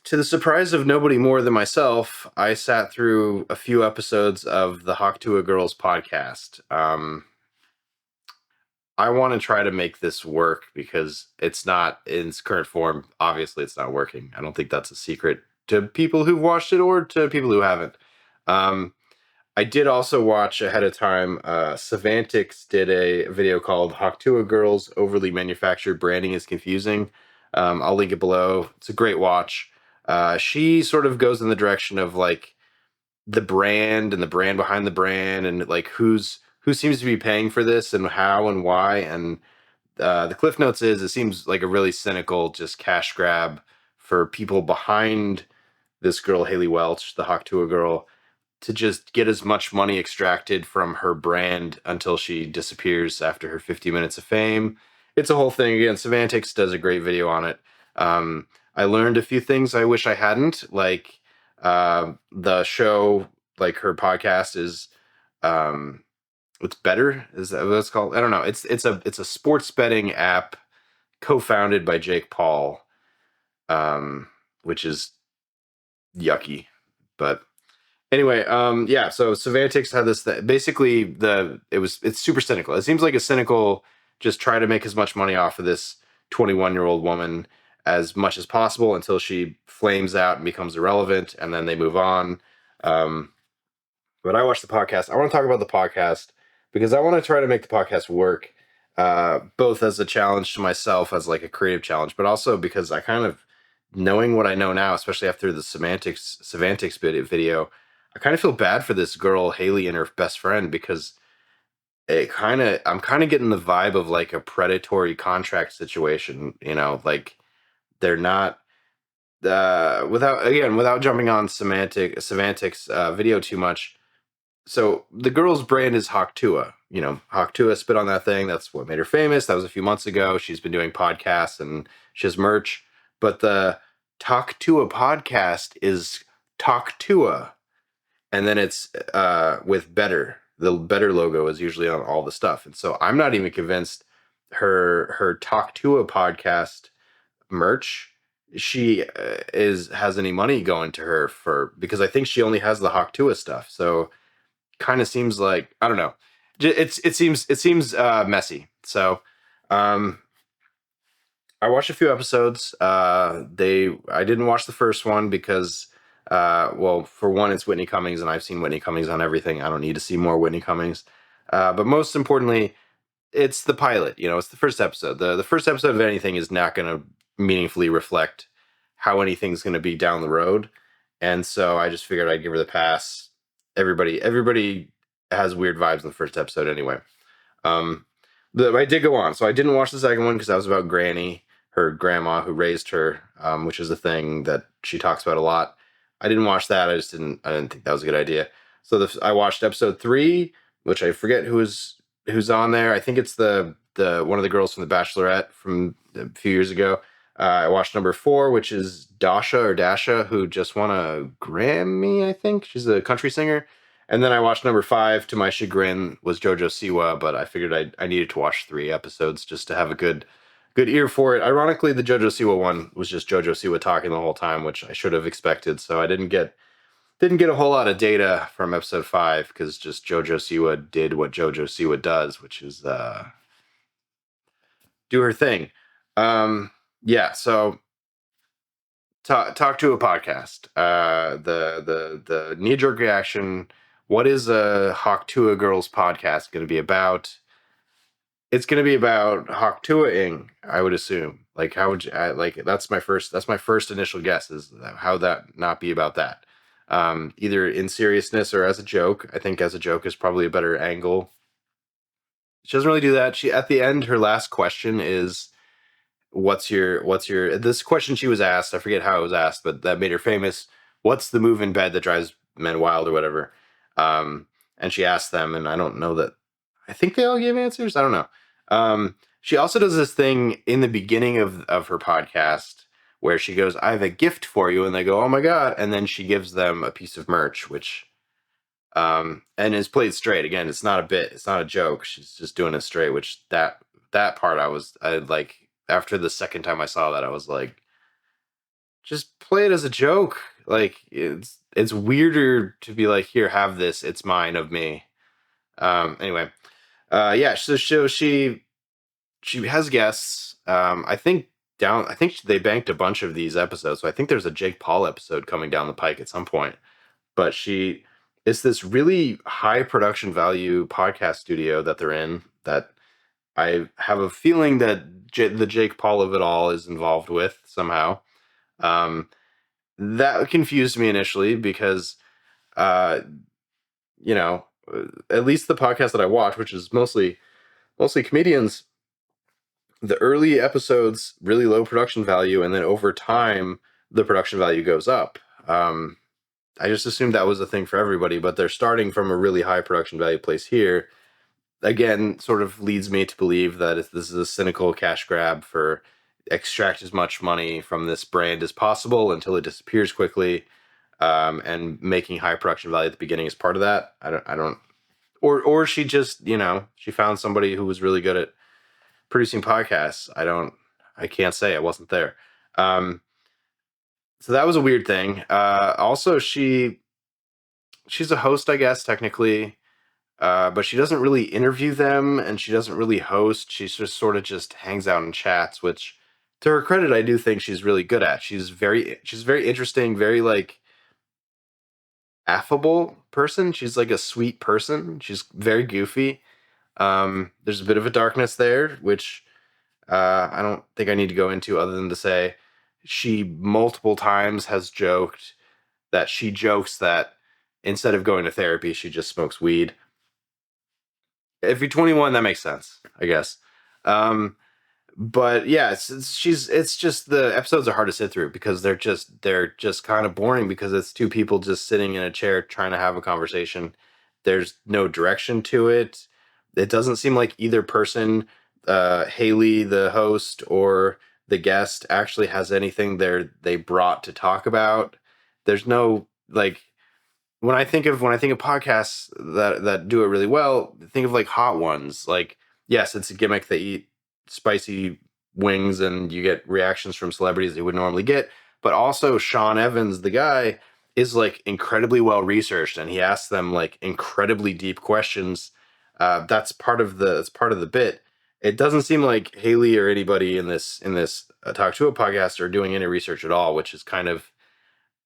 To the surprise of nobody more than myself, I sat through a few episodes of the Hawk Tuah Girls podcast. I want to try to make this work because it's not in its current form. Obviously, it's not working. I don't think that's a secret to people who've watched it or to people who haven't. Um, I did also watch ahead of time. Semantics did a video called Hawk Tuah Girls Overly Manufactured Branding is Confusing. I'll link it below. It's a great watch. She sort of goes in the direction of like the brand and the brand behind the brand and like who seems to be paying for this and how and why. And the cliff notes is it seems like a really cynical just cash grab for people behind this girl Hailey Welch, the Hawk Tuah girl, to just get as much money extracted from her brand until she disappears after her 50 minutes of fame. It's a whole thing. Again, Semantics does a great video on it. I learned a few things I wish I hadn't, like the show, like her podcast is it's better. Is that what it's called? I don't know. It's a sports betting app co-founded by Jake Paul, which is yucky. But anyway, yeah. So Semantics had this. Basically, it's super cynical. It seems like a cynical just try to make as much money off of this 21-year-old woman as much as possible until she flames out and becomes irrelevant, and then they move on. But I watched the podcast. I want to talk about the podcast because I want to try to make the podcast work, both as a challenge to myself, as like a creative challenge, but also because I kind of, knowing what I know now, especially after the semantics video, I kind of feel bad for this girl Hailey and her best friend because I'm kind of getting the vibe of like a predatory contract situation. You know, like they're not without jumping on semantics video too much. So the girl's brand is Hawk Tuah. You know, Hawk Tuah spit on that thing. That's what made her famous. That was a few months ago. She's been doing podcasts and she has merch. But the Talk Tuah podcast is Talk Tuah. And then it's with Better. The Better logo is usually on all the stuff. And so I'm not even convinced her Talk Tuah podcast merch she has any money going to her for, because I think she only has the Hawk Tuah stuff. So kind of seems like, I don't know, it seems messy. So I watched a few episodes. I didn't watch the first one because well, for one, it's Whitney Cummings and I've seen Whitney Cummings on everything. I don't need to see more Whitney Cummings. But most importantly, it's the pilot. You know, it's the first episode. The first episode of anything is not going to meaningfully reflect how anything's going to be down the road. And so I just figured I'd give her the pass. Everybody has weird vibes in the first episode anyway. I did go on. So I didn't watch the second one because that was about Granny, her grandma who raised her, which is a thing that she talks about a lot. I didn't watch that. I didn't think that was a good idea. So I watched episode 3, which I forget who's on there. I think it's the one of the girls from The Bachelorette from a few years ago. I watched number 4, which is Dasha, who just won a Grammy, I think. She's a country singer. And then I watched number 5, to my chagrin, was JoJo Siwa, but I figured I needed to watch 3 episodes just to have a good ear for it. Ironically, the JoJo Siwa one was just JoJo Siwa talking the whole time, which I should have expected. So I didn't get a whole lot of data from episode 5 because just JoJo Siwa did what JoJo Siwa does, which is do her thing. Yeah, so talk to a podcast. The knee-jerk reaction. What is a Hawk Tuah Girls podcast going to be about? It's going to be about Hawk Tuah-ing, I would assume. Like, how would you like? That's my first initial guess, is how that not be about that. Either in seriousness or as a joke. I think as a joke is probably a better angle. She doesn't really do that. She, at the end, her last question is, what's your this question she was asked, I forget how it was asked, but that made her famous. What's the move in bed that drives men wild, or whatever? And she asked them, and I don't know that, I think they all gave answers. I don't know. She also does this thing in the beginning of her podcast where she goes, I have a gift for you, and they go, oh my God, and then she gives them a piece of merch, which and is played straight. Again, it's not a bit, it's not a joke, she's just doing it straight, which that part I like, after the second time I saw that, I was like, just play it as a joke. Like it's weirder to be like, here, have this. It's mine of me. Anyway, yeah. So she has guests. I think they banked a bunch of these episodes. So I think there's a Jake Paul episode coming down the pike at some point. But it's this really high production value podcast studio that they're in that I have a feeling that the Jake Paul of it all is involved with somehow. Um, that confused me initially because, uh, you know, at least the podcast that I watch, which is mostly comedians, the early episodes really low production value, and then over time the production value goes up. I just assumed that was a thing for everybody, but they're starting from a really high production value place here. Again, sort of leads me to believe that if this is a cynical cash grab for extract as much money from this brand as possible until it disappears quickly, and making high production value at the beginning is part of that. I don't, or she just, she found somebody who was really good at producing podcasts. I can't say, I wasn't there. Um, so that was a weird thing. Also, she's a host, I guess, technically. But she doesn't really interview them, and she doesn't really host. She's just sort of just hangs out and chats, which, to her credit, I do think she's really good at. She's very interesting, very like affable person. She's like a sweet person. She's very goofy. There's a bit of a darkness there, which I don't think I need to go into, other than to say she multiple times has jokes that instead of going to therapy, she just smokes weed. If you're 21, that makes sense, I guess. Um, but yeah, it's just the episodes are hard to sit through because they're just kind of boring because it's two people just sitting in a chair trying to have a conversation. There's no direction to it. It doesn't seem like either person, Hailey, the host, or the guest, actually has anything they brought to talk about. There's no like when I think of podcasts that do it really well, think of like Hot Ones. Like, yes, it's a gimmick. They eat spicy wings and you get reactions from celebrities you would normally get. But also Sean Evans, the guy, is like incredibly well researched and he asks them like incredibly deep questions. That's part of the bit. It doesn't seem like Haley or anybody in this Talk to a podcast are doing any research at all, which is kind of,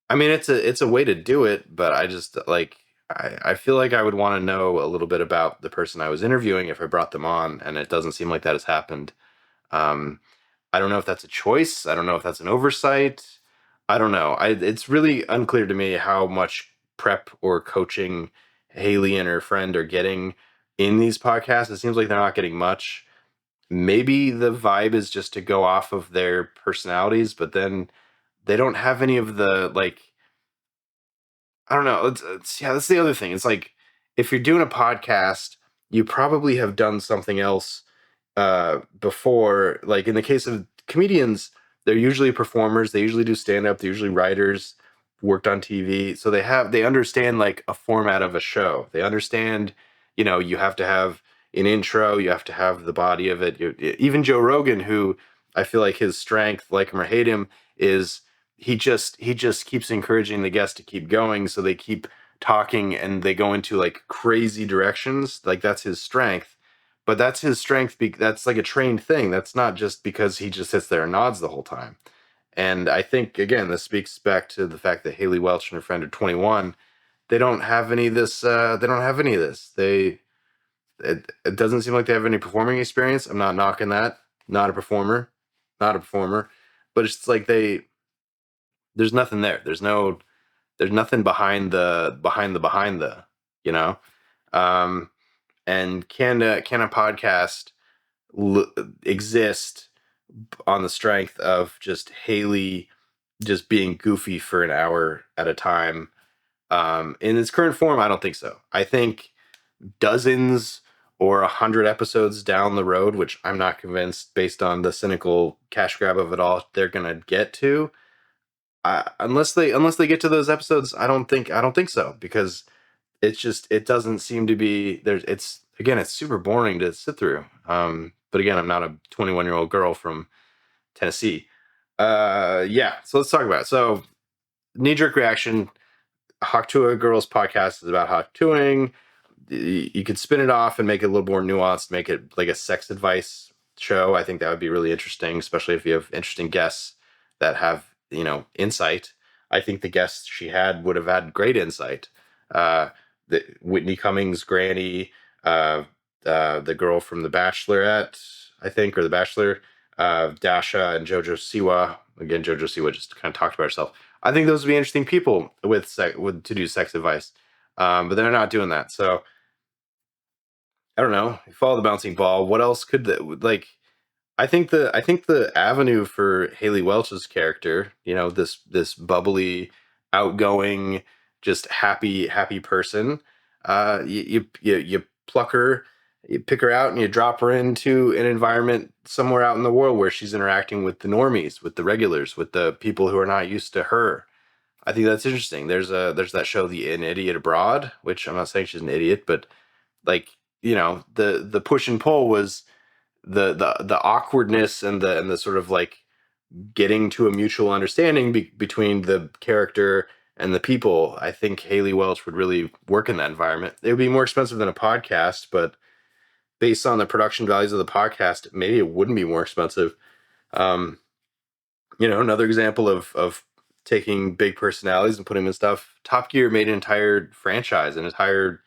I mean, it's a way to do it, but I just like I feel like I would want to know a little bit about the person I was interviewing if I brought them on, and it doesn't seem like that has happened. Um, I don't know if that's a choice. I don't know if that's an oversight. I don't know. It's really unclear to me how much prep or coaching Haley and her friend are getting in these podcasts. It seems like they're not getting much. Maybe the vibe is just to go off of their personalities, but then they don't have any of the like, I don't know. Yeah, that's the other thing. It's like if you're doing a podcast, you probably have done something else before. Like in the case of comedians, they're usually performers. They usually do stand up. They're usually writers, worked on TV. So they understand like a format of a show. They understand, you have to have an intro. You have to have the body of it. Even Joe Rogan, who I feel like his strength, like him or hate him, is he just keeps encouraging the guests to keep going, so they keep talking and they go into like crazy directions. Like that's his strength, but that's his strength. That's like a trained thing. That's not just because he just sits there and nods the whole time. And I think again, this speaks back to the fact that Hailey Welch and her friend are 21. They don't have any of this. They don't have any of this. It doesn't seem like they have any performing experience. I'm not knocking that. Not a performer. Not a performer. But it's like there's nothing there. There's nothing behind the you know. Um, and can a podcast exist on the strength of just Haley just being goofy for an hour at a time? In its current form, I don't think so. I think dozens or 100 episodes down the road, which I'm not convinced based on the cynical cash grab of it all, they're gonna get to. Unless they get to those episodes, I don't think so, because it doesn't seem to be there's it's again it's super boring to sit through. But again, I'm not a 21-year-old girl from Tennessee. Yeah. So let's talk about it. So knee jerk reaction. Hawk Tuah Girls podcast is about hawk tuahing. You could spin it off and make it a little more nuanced, make it like a sex advice show. I think that would be really interesting, especially if you have interesting guests that have, insight. I think the guests she had would have had great insight. The Whitney Cummings, Granny, uh, the girl from The Bachelorette, I think, or The Bachelor, Dasha and JoJo Siwa. Again, JoJo Siwa just kind of talked about herself. I think those would be interesting people with to do sex advice, but they're not doing that. So I don't know. Follow the bouncing ball. What else could like? I think the avenue for Hailey Welch's character, this bubbly, outgoing, just happy person. You pluck her, you pick her out, and you drop her into an environment somewhere out in the world where she's interacting with the normies, with the regulars, with the people who are not used to her. I think that's interesting. There's that show, The An Idiot Abroad, which I'm not saying she's an idiot, but like the push and pull was the awkwardness and the sort of like getting to a mutual understanding between the character and the people. I think Hailey Welch would really work in that environment. It would be more expensive than a podcast, but based on the production values of the podcast, maybe it wouldn't be more expensive. Um, another example of taking big personalities and putting them in stuff. Top Gear made an entire franchise, an entire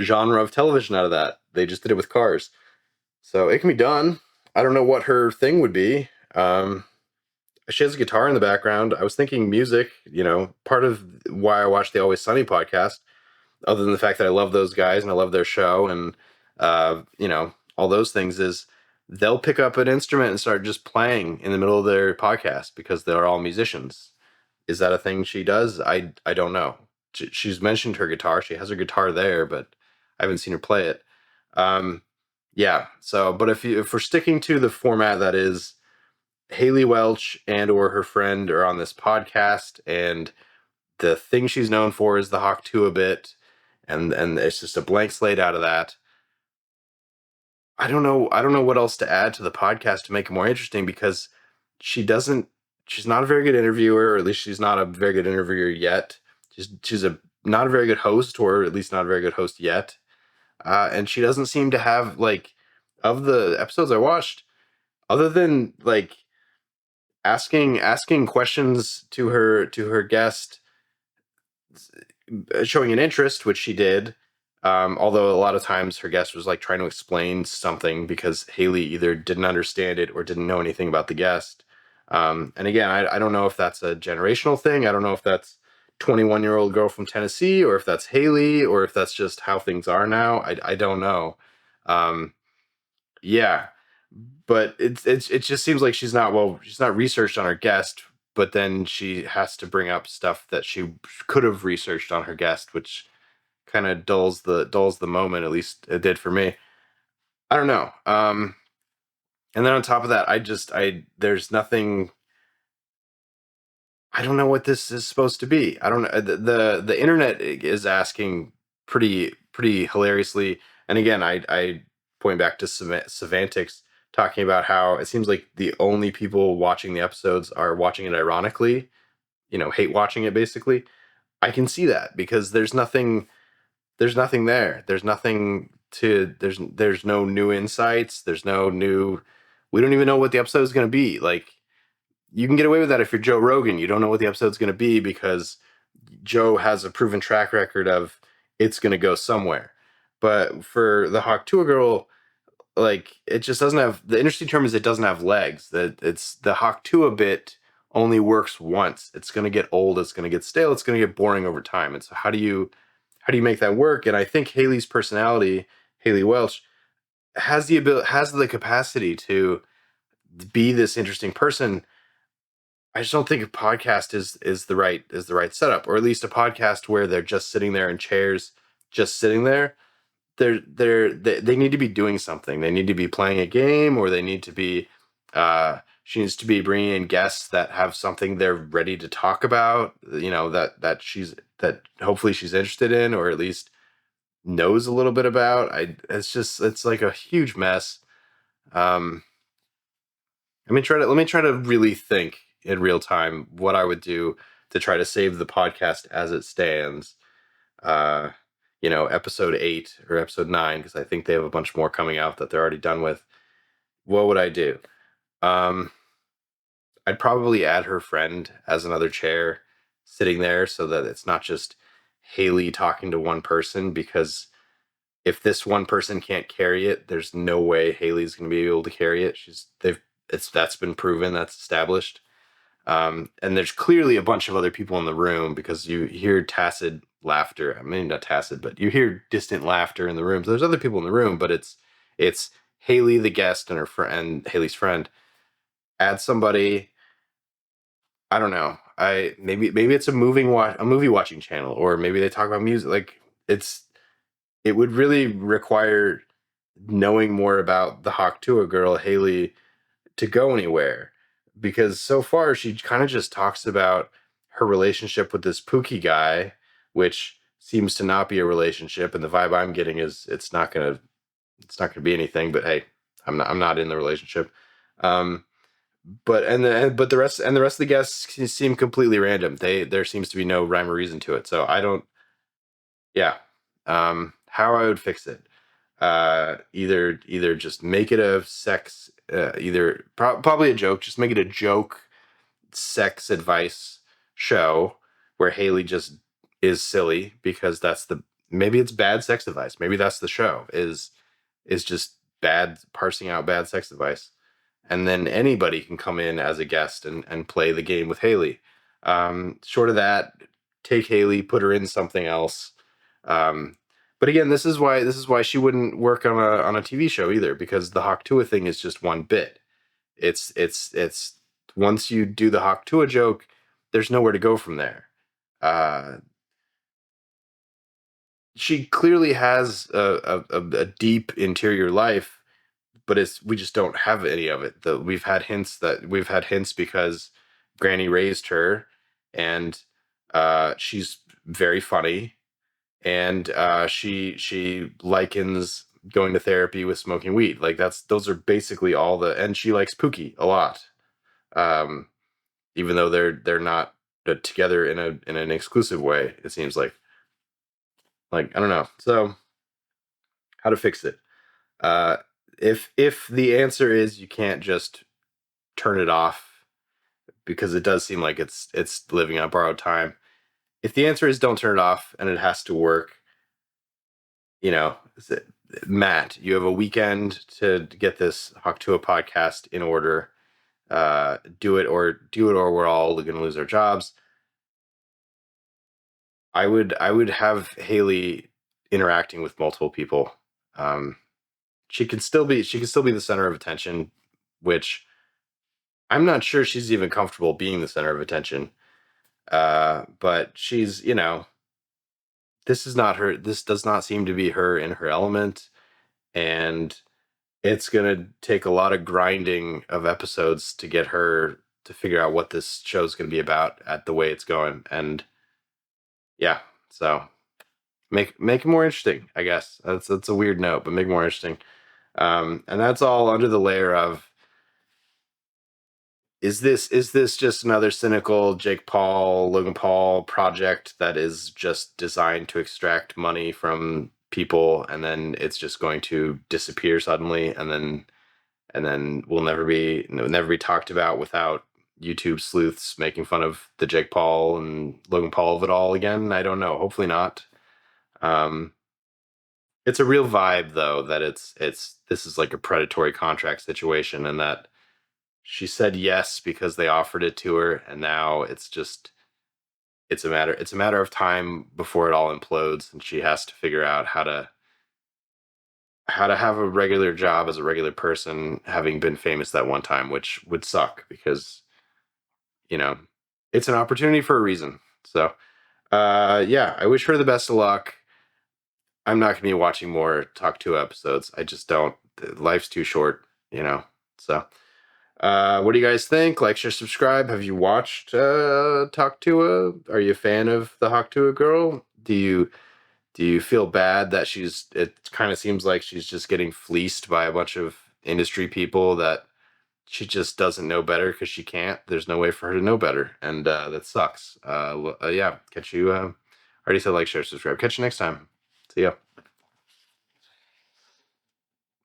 genre of television out of that. They just did it with cars. So it can be done. I don't know what her thing would be. She has a guitar in the background. I was thinking music, part of why I watch the Always Sunny podcast, other than the fact that I love those guys and I love their show and, all those things, is they'll pick up an instrument and start just playing in the middle of their podcast because they're all musicians. Is that a thing she does? I don't know. She's mentioned her guitar. She has her guitar there, but I haven't seen her play it. Um, yeah. So, but if we're sticking to the format that is Hailey Welch and or her friend are on this podcast, and the thing she's known for is the Hawk Tuah bit, and it's just a blank slate out of that. I don't know. I don't know what else to add to the podcast to make it more interesting because she doesn't. She's not a very good interviewer, or at least she's not a very good interviewer yet. She's a not a very good host, or at least not a very good host yet. And she doesn't seem to have like of the episodes I watched, other than like asking questions to her guest, showing an interest, which she did. Although a lot of times her guest was like trying to explain something because Hailey either didn't understand it or didn't know anything about the guest. And again, I don't know if that's a generational thing. I don't know if that's 21-year-old girl from Tennessee or if that's Hailey or if that's just how things are now. I don't know. Um, yeah, but it just seems like she's not researched on her guest, but then she has to bring up stuff that she could have researched on her guest, which kind of dulls the moment. At least it did for me. I don't know. And then on top of that, I there's nothing. I don't know what this is supposed to be. I don't know. The internet is asking pretty hilariously. And again, I point back to semantics, talking about how it seems like the only people watching the episodes are watching it ironically, hate watching it basically. I can see that because there's nothing there. There's no new insights. There's no new. We don't even know what the episode is going to be. Like, you can get away with that if you're Joe Rogan. You don't know what the episode's going to be because Joe has a proven track record of it's going to go somewhere. But for the Hawk Tuah Girl, like, it just doesn't have. The interesting term is it doesn't have legs. That it's the Hawk Tuah bit only works once. It's going to get old. It's going to get stale. It's going to get boring over time. And so how do you make that work? And I think Hailey's personality, Hailey Welch, has the capacity to be this interesting person. I just don't think a podcast is the right setup, or at least a podcast where they're just sitting there in chairs, just sitting there. They need to be doing something. They need to be playing a game, or they need to be. She needs to be bringing in guests that have something they're ready to talk about. That hopefully she's interested in, or at least knows a little bit about. It's like a huge mess. Um, let me try to really think. in real time what I would do to try to save the podcast as it stands. Uh, episode 8 or episode 9, because I think they have a bunch more coming out that they're already done with. What would I do? Um, I'd probably add her friend as another chair sitting there so that it's not just Hailey talking to one person, because if this one person can't carry it, there's no way Hailey's going to be able to carry it. That's been proven, that's established. And there's clearly a bunch of other people in the room, because you hear tacit laughter. I mean, not tacit, but you hear distant laughter in the room. So there's other people in the room, but it's Hailey, the guest, and her friend, and Hailey's friend. Add somebody. I don't know. Maybe it's a movie watching channel, or maybe they talk about music. Like, it would really require knowing more about the Hawk Tuah Girl, Hailey, to go anywhere, because so far she kind of just talks about her relationship with this Pookie guy, which seems to not be a relationship, and the vibe I'm getting is it's not gonna be anything. But hey, I'm not in the relationship. Um, but the rest of the guests seem completely random. There seems to be no rhyme or reason to it. So I don't. Yeah. How I would fix it. Either just make it a sex, probably a joke. Just make it a joke sex advice show where Hailey just is silly, because maybe it's bad sex advice. Maybe that's the show, is just bad, parsing out bad sex advice. And then anybody can come in as a guest and play the game with Hailey. Short of that, take Hailey, put her in something else. Um, but again, this is why she wouldn't work on a TV show either, because the Hawk Tuah thing is just one bit. It's once you do the Hawk Tuah joke, there's nowhere to go from there. Uh, she clearly has a deep interior life, but we just don't have any of it. We've had hints because Granny raised her, and she's very funny, and she likens going to therapy with smoking weed. Like, those are basically and she likes Pookie a lot. Um, Even though they're not together in an exclusive way, it seems like I don't know. So how to fix it? Uh, if the answer is you can't just turn it off, because it does seem like it's living on borrowed time. If the answer is don't turn it off and it has to work, you know, Matt, you have a weekend to get this Hawk Tuah podcast in order. Do it or we're all going to lose our jobs. I would have Hailey interacting with multiple people. Um, she can still be the center of attention, which I'm not sure she's even comfortable being the center of attention. But she's, this is not her. This does not seem to be her in her element, and it's gonna take a lot of grinding of episodes to get her to figure out what this show's gonna be about at the way it's going. And yeah, so make it more interesting. I guess that's a weird note, but make it more interesting. And that's all under the layer of, is this just another cynical Jake Paul, Logan Paul project that is just designed to extract money from people, and then it's just going to disappear suddenly, and then will never be talked about without YouTube sleuths making fun of the Jake Paul and Logan Paul of it all again? I don't know. Hopefully not. Um, it's a real vibe though that this is like a predatory contract situation, and that she said yes because they offered it to her, and now it's a matter of time before it all implodes, and she has to figure out how to have a regular job as a regular person, having been famous that one time, which would suck, because you know it's an opportunity for a reason. So yeah, I wish her the best of luck. I'm not gonna be watching more Talk Two episodes. I just don't. Life's too short, so what do you guys think? Like, share, subscribe. Have you watched Talk Tuah? Are you a fan of the Hawk Tuah Girl? Do you feel bad that it kind of seems like she's just getting fleeced by a bunch of industry people that she just doesn't know better because she can't. There's no way for her to know better, and that sucks. Yeah, catch you. I already said like, share, subscribe. Catch you next time. See ya.